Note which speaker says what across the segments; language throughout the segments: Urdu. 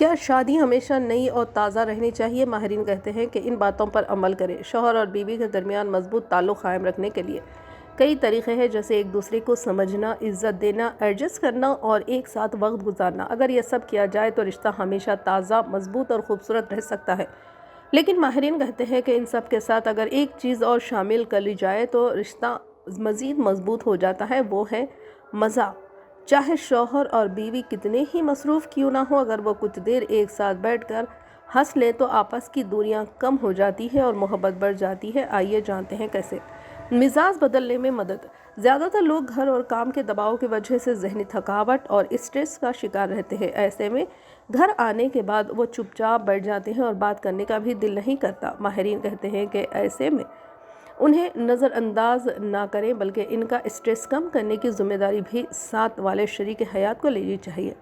Speaker 1: کیا شادی ہمیشہ نئی اور تازہ رہنی چاہیے؟ ماہرین کہتے ہیں کہ ان باتوں پر عمل کریں۔ شوہر اور بیوی کے درمیان مضبوط تعلق قائم رکھنے کے لیے کئی طریقے ہیں، جیسے ایک دوسرے کو سمجھنا، عزت دینا، ایڈجسٹ کرنا اور ایک ساتھ وقت گزارنا۔ اگر یہ سب کیا جائے تو رشتہ ہمیشہ تازہ، مضبوط اور خوبصورت رہ سکتا ہے۔ لیکن ماہرین کہتے ہیں کہ ان سب کے ساتھ اگر ایک چیز اور شامل کر لی جائے تو رشتہ مزید مضبوط ہو جاتا ہے، وہ ہے مزہ۔ چاہے شوہر اور بیوی کتنے ہی مصروف کیوں نہ ہو، اگر وہ کچھ دیر ایک ساتھ بیٹھ کر ہنس لیں تو آپس کی دوریاں کم ہو جاتی ہے اور محبت بڑھ جاتی ہے۔ آئیے جانتے ہیں کیسے۔ مزاج بدلنے میں مدد۔ زیادہ تر لوگ گھر اور کام کے دباؤ کی وجہ سے ذہنی تھکاوٹ اور اسٹریس کا شکار رہتے ہیں۔ ایسے میں گھر آنے کے بعد وہ چپ چاپ بیٹھ جاتے ہیں اور بات کرنے کا بھی دل نہیں کرتا۔ ماہرین کہتے ہیں کہ ایسے میں انہیں نظر انداز نہ کریں، بلکہ ان کا اسٹریس کم کرنے کی ذمہ داری بھی ساتھ والے شریک حیات کو لینی چاہیے۔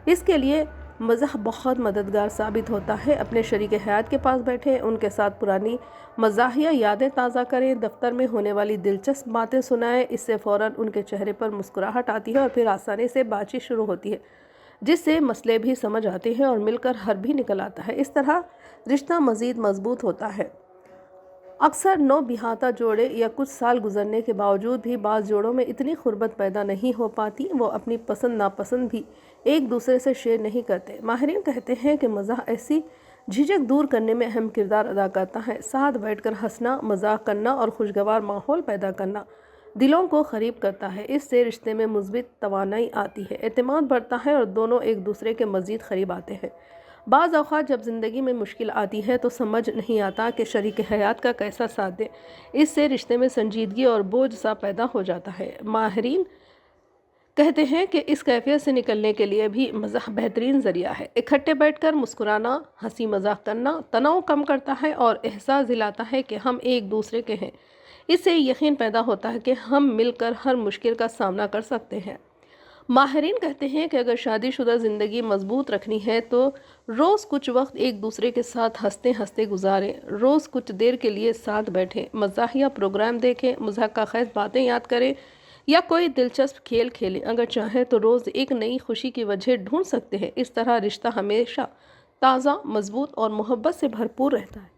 Speaker 1: اس کے لیے مزاح بہت مددگار ثابت ہوتا ہے۔ اپنے شریک حیات کے پاس بیٹھیں، ان کے ساتھ پرانی مزاحیہ یادیں تازہ کریں، دفتر میں ہونے والی دلچسپ باتیں سنائیں۔ اس سے فوراً ان کے چہرے پر مسکراہٹ آتی ہے اور پھر آسانی سے بات چیت شروع ہوتی ہے، جس سے مسئلے بھی سمجھ آتے ہیں اور مل کر حل بھی نکل آتا ہے۔ اس طرح رشتہ مزید مضبوط ہوتا ہے۔ اکثر نوبہتہ جوڑے یا کچھ سال گزرنے کے باوجود بھی بعض جوڑوں میں اتنی قربت پیدا نہیں ہو پاتی، وہ اپنی پسند ناپسند بھی ایک دوسرے سے شیئر نہیں کرتے۔ ماہرین کہتے ہیں کہ مزاح ایسی جھجک دور کرنے میں اہم کردار ادا کرتا ہے۔ ساتھ بیٹھ کر ہنسنا، مذاق کرنا اور خوشگوار ماحول پیدا کرنا دلوں کو قریب کرتا ہے۔ اس سے رشتے میں مثبت توانائی آتی ہے، اعتماد بڑھتا ہے اور دونوں ایک دوسرے کے مزید قریب آتے ہیں۔ بعض اوقات جب زندگی میں مشکل آتی ہے تو سمجھ نہیں آتا کہ شریک حیات کا کیسا ساتھ دیں۔ اس سے رشتے میں سنجیدگی اور بوجھ سا پیدا ہو جاتا ہے۔ ماہرین کہتے ہیں کہ اس کیفیت سے نکلنے کے لیے بھی مزاح بہترین ذریعہ ہے۔ اکٹھے بیٹھ کر مسکرانا، ہنسی مذاق کرنا تناؤ کم کرتا ہے اور احساس دلاتا ہے کہ ہم ایک دوسرے کے ہیں۔ اس سے یقین پیدا ہوتا ہے کہ ہم مل کر ہر مشکل کا سامنا کر سکتے ہیں۔ ماہرین کہتے ہیں کہ اگر شادی شدہ زندگی مضبوط رکھنی ہے تو روز کچھ وقت ایک دوسرے کے ساتھ ہنستے ہنستے گزاریں۔ روز کچھ دیر کے لیے ساتھ بیٹھیں، مزاحیہ پروگرام دیکھیں، مضحکہ خیز باتیں یاد کریں یا کوئی دلچسپ کھیل کھیلیں۔ اگر چاہیں تو روز ایک نئی خوشی کی وجہ ڈھونڈ سکتے ہیں۔ اس طرح رشتہ ہمیشہ تازہ، مضبوط اور محبت سے بھرپور رہتا ہے۔